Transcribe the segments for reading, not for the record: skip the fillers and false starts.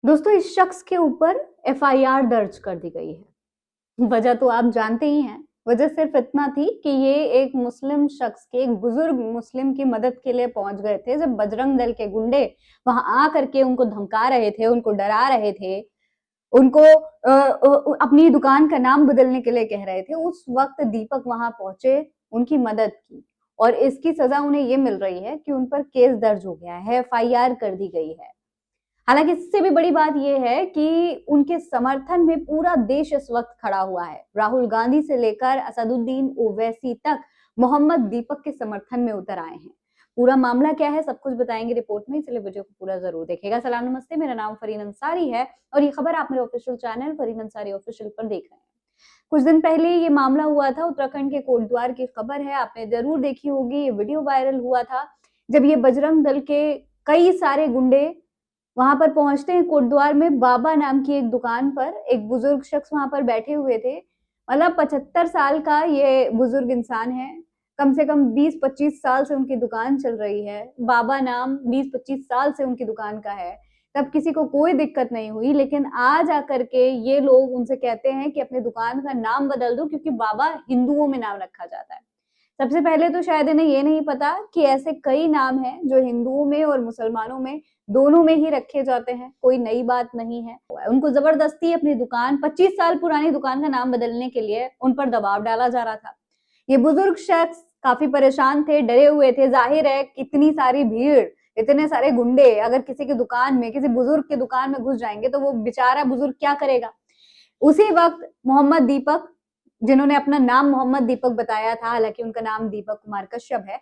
दोस्तों, इस शख्स के ऊपर एफआईआर दर्ज कर दी गई है। वजह तो आप जानते ही हैं। वजह सिर्फ इतना थी कि ये एक मुस्लिम शख्स के, एक बुजुर्ग मुस्लिम की मदद के लिए पहुंच गए थे। जब बजरंग दल के गुंडे वहां आ करके उनको धमका रहे थे, उनको डरा रहे थे, उनको अपनी दुकान का नाम बदलने के लिए कह रहे थे, उस वक्त दीपक वहां पहुंचे, उनकी मदद की और इसकी सजा उन्हें ये मिल रही है कि उन पर केस दर्ज हो गया है, एफआईआर कर दी गई है। हालांकि इससे भी बड़ी बात यह है कि उनके समर्थन में पूरा देश इस वक्त खड़ा हुआ है। राहुल गांधी से लेकर असदुद्दीन ओवैसी तक मोहम्मद दीपक के समर्थन में उतर आए हैं। पूरा मामला क्या है, सब कुछ बताएंगे रिपोर्ट में, इसलिए वीडियो को पूरा जरूर देखिएगा। सलाम नमस्ते, मेरा नाम फरीन अंसारी है और ये खबर आप मेरे official channel Fareen Ansari official पर देख रहे हैं। कुछ दिन पहले ये मामला हुआ था, उत्तराखंड के कोटद्वार की खबर है, आपने जरूर देखी होगी। ये वीडियो वायरल हुआ था जब ये बजरंग दल के कई सारे गुंडे वहां पर पहुंचते हैं। कोटद्वार में बाबा नाम की एक दुकान पर एक बुजुर्ग शख्स वहां पर बैठे हुए थे। मतलब 75 साल का ये बुजुर्ग इंसान है, कम से कम 20-25 साल से उनकी दुकान चल रही है। बाबा नाम 20-25 साल से उनकी दुकान का है, तब किसी को कोई दिक्कत नहीं हुई। लेकिन आज आकर के ये लोग उनसे कहते हैं कि अपने दुकान का नाम बदल दो, क्योंकि बाबा हिंदुओं में नाम रखा जाता है। सबसे पहले तो शायद इन्हें ये नहीं पता कि ऐसे कई नाम हैं जो हिंदुओं में और मुसलमानों में दोनों में ही रखे जाते हैं, कोई नई बात नहीं है। उनको जबरदस्ती अपनी दुकान, 25 साल पुरानी दुकान का नाम बदलने के लिए उन पर दबाव डाला जा रहा था। ये बुजुर्ग शख्स काफी परेशान थे, डरे हुए थे। जाहिर है इतनी सारी भीड़, इतने सारे गुंडे अगर किसी की दुकान में, किसी बुजुर्ग की दुकान में घुस जाएंगे तो वो बेचारा बुजुर्ग क्या करेगा। उसी वक्त मोहम्मद दीपक, जिन्होंने अपना नाम मोहम्मद दीपक बताया था, हालांकि उनका नाम दीपक कुमार कश्यप है,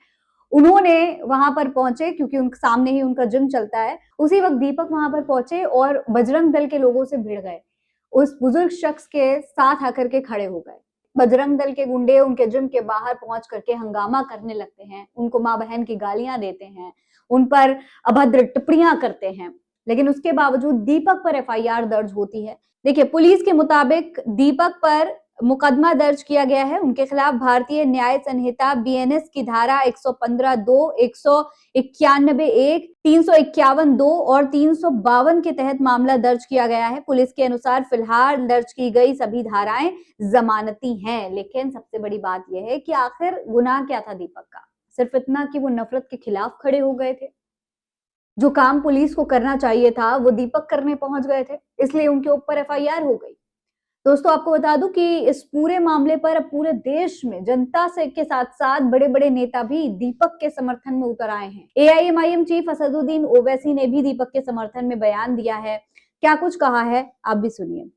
उन्होंने वहां पर पहुंचे क्योंकि उनके सामने ही उनका जिम चलता है। उसी वक्त दीपक वहां पर पहुंचे और बजरंग दल के लोगों से भिड़ गए, उस बुजुर्ग शख्स के साथ आकर के खड़े हो गए। बजरंग दल के गुंडे उनके जिम के बाहर पहुंच करके हंगामा करने लगते हैं, उनको माँ बहन की गालियां देते हैं, उन पर अभद्र टिप्पणियां करते हैं। लेकिन उसके बावजूद दीपक पर एफआईआर दर्ज होती है। देखिए, पुलिस के मुताबिक दीपक पर मुकदमा दर्ज किया गया है। उनके खिलाफ भारतीय न्याय संहिता बीएनएस की धारा 115(2), 191(1), 351(2) और 352 के तहत मामला दर्ज किया गया है। पुलिस के अनुसार फिलहाल दर्ज की गई सभी धाराएं जमानती हैं। लेकिन सबसे बड़ी बात यह है कि आखिर गुनाह क्या था दीपक का? सिर्फ इतना कि वो नफरत के खिलाफ खड़े हो गए थे। जो काम पुलिस को करना चाहिए था वो दीपक करने पहुंच गए थे, इसलिए उनके ऊपर एफआईआर हो गई। दोस्तों, आपको बता दूं कि इस पूरे मामले पर अब पूरे देश में जनता से के साथ साथ बड़े बड़े नेता भी दीपक के समर्थन में उतर आए हैं। एआईएमआईएम चीफ असदुद्दीन ओवैसी ने भी दीपक के समर्थन में बयान दिया है। क्या कुछ कहा है, आप भी सुनिए।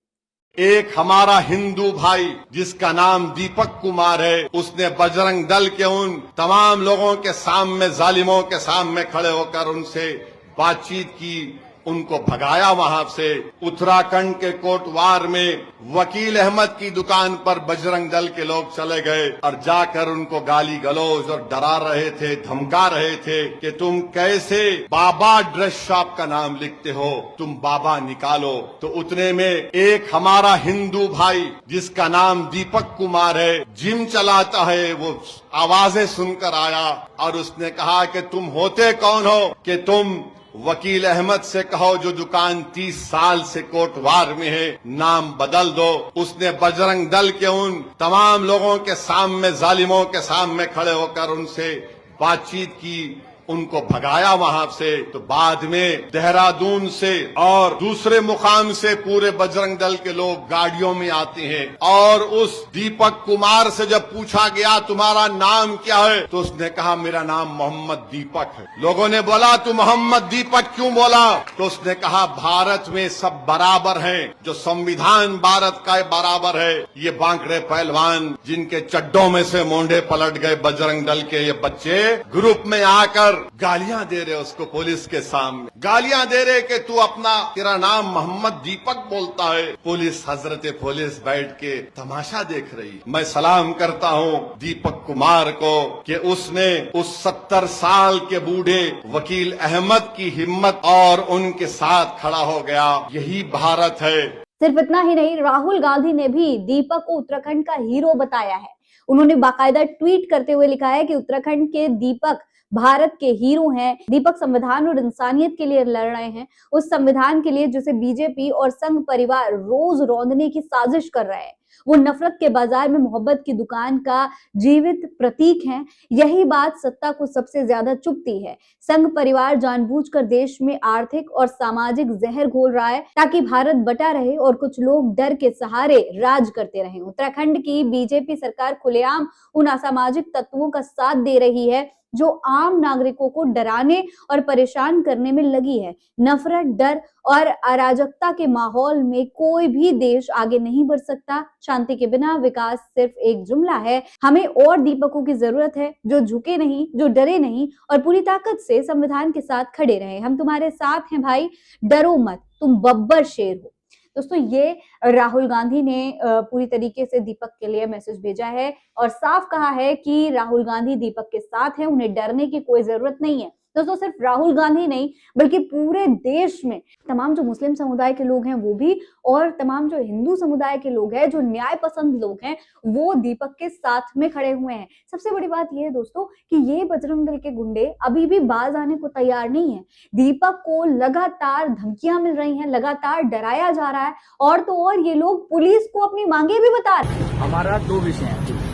एक हमारा हिंदू भाई जिसका नाम दीपक कुमार है, उसने बजरंग दल के उन तमाम लोगों के सामने, जालिमों के सामने खड़े होकर उनसे बातचीत की, उनको भगाया वहां से। उत्तराखंड के कोटद्वार में वकील अहमद की दुकान पर बजरंग दल के लोग चले गए और जाकर उनको गाली गलौज और डरा रहे थे, धमका रहे थे कि तुम कैसे बाबा ड्रेस शॉप का नाम लिखते हो, तुम बाबा निकालो। तो उतने में एक हमारा हिंदू भाई जिसका नाम दीपक कुमार है, जिम चलाता है, वो आवाजें सुनकर आया और उसने कहा कि तुम होते कौन हो कि तुम वकील अहमद से कहो जो दुकान 30 साल से कोटद्वार में है, नाम बदल दो। उसने बजरंग दल के उन तमाम लोगों के सामने, जालिमों के सामने खड़े होकर उनसे बातचीत की, उनको भगाया वहां से। तो बाद में देहरादून से और दूसरे मुकाम से पूरे बजरंग दल के लोग गाड़ियों में आते हैं और उस दीपक कुमार से जब पूछा गया तुम्हारा नाम क्या है, तो उसने कहा मेरा नाम मोहम्मद दीपक है। लोगों ने बोला तू मोहम्मद दीपक क्यों बोला? तो उसने कहा भारत में सब बराबर हैं, जो संविधान भारत का बराबर है। ये बांकड़े पहलवान जिनके चड्डों में से मोंढे पलट गए बजरंग दल के ये बच्चे, ग्रुप में आकर गालियां दे रहे उसको पुलिस के सामने, गालियां दे रहे कि तू अपना, तेरा नाम मोहम्मद दीपक बोलता है। पुलिस, हजरत पुलिस बैठ के तमाशा देख रही। मैं सलाम करता हूं दीपक कुमार को कि उसने उस 70 साल के बूढ़े वकील अहमद की हिम्मत और उनके साथ खड़ा हो गया। यही भारत है। सिर्फ इतना ही नहीं, राहुल गांधी ने भी दीपक को उत्तराखंड का हीरो बताया है। उन्होंने बाकायदा ट्वीट करते हुए लिखा है कि उत्तराखंड के दीपक भारत के हीरो हैं। दीपक संविधान और इंसानियत के लिए लड़ रहे हैं, उस संविधान के लिए जिसे बीजेपी और संघ परिवार रोज रौंदने की साजिश कर रहे हैं। वो नफरत के बाजार में मोहब्बत की दुकान का जीवित प्रतीक हैं। यही बात सत्ता को सबसे ज्यादा चुभती है। संघ परिवार जानबूझकर देश में आर्थिक और सामाजिक जहर घोल रहा है ताकि भारत बटा रहे और कुछ लोग डर के सहारे राज करते रहें। उत्तराखंड की बीजेपी सरकार खुलेआम उन असामाजिक तत्वों का साथ दे रही है जो आम नागरिकों को डराने और परेशान करने में लगी है। नफरत, डर और अराजकता के माहौल में कोई भी देश आगे नहीं बढ़ सकता। शांति के बिना विकास सिर्फ एक जुमला है। हमें और दीपकों की जरूरत है जो झुके नहीं, जो डरे नहीं और पूरी ताकत से संविधान के साथ खड़े रहे। हम तुम्हारे साथ हैं भाई, डरो मत, तुम बब्बर शेर हो। दोस्तों, ये राहुल गांधी ने पूरी तरीके से दीपक के लिए मैसेज भेजा है और साफ कहा है कि राहुल गांधी दीपक के साथ हैं, उन्हें डरने की कोई जरूरत नहीं है। दोस्तों, सिर्फ राहुल गांधी नहीं बल्कि पूरे देश में तमाम जो मुस्लिम समुदाय के लोग हैं वो भी, और तमाम जो हिंदू समुदाय के लोग हैं, जो न्याय पसंद लोग हैं, वो दीपक के साथ में खड़े हुए हैं। सबसे बड़ी बात यह है दोस्तों कि ये बजरंग दल के गुंडे अभी भी बाज आने को तैयार नहीं है। दीपक को लगातार धमकियां मिल रही हैं, लगातार डराया जा रहा है और तो और ये लोग पुलिस को अपनी मांगे भी बता रहे हैं। हमारा 2 विषय हैं।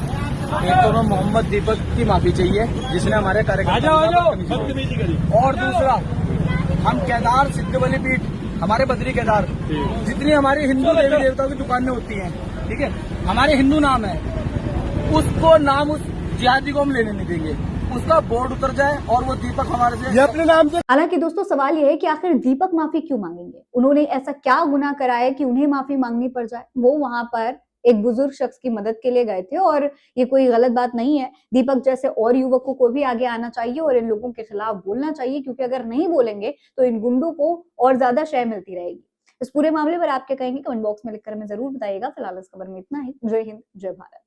एक तो मोहम्मद दीपक की माफी चाहिए जिसने हमारे कार्यकर्ताओं को बदतमीजी करी, और दूसरा हम केदार सिद्ध बलि पीठ, हमारे बद्री केदार, जितनी हमारी हिंदू देवी देवताओं की दुकानें होती हैं, ठीक है, हमारे हिंदू नाम है, उसको नाम उस जिहादी को हम लेने नहीं देंगे। उसका बोर्ड उतर जाए और वो दीपक हमारे से अपने नाम से। हालांकि दोस्तों, सवाल यह है कि आखिर दीपक माफी क्यों मांगेंगे? उन्होंने ऐसा क्या गुनाह करा है कि उन्हें माफी मांगनी पड़ जाए? वो वहां पर एक बुजुर्ग शख्स की मदद के लिए गए थे और ये कोई गलत बात नहीं है। दीपक जैसे और युवकों को भी आगे आना चाहिए और इन लोगों के खिलाफ बोलना चाहिए, क्योंकि अगर नहीं बोलेंगे तो इन गुंडों को और ज्यादा शय मिलती रहेगी। इस पूरे मामले पर आप क्या कहेंगे? कमेंट बॉक्स में लिखकर हमें जरूर बताइएगा। फिलहाल इस खबर में इतना ही। जय हिंद, जय भारत।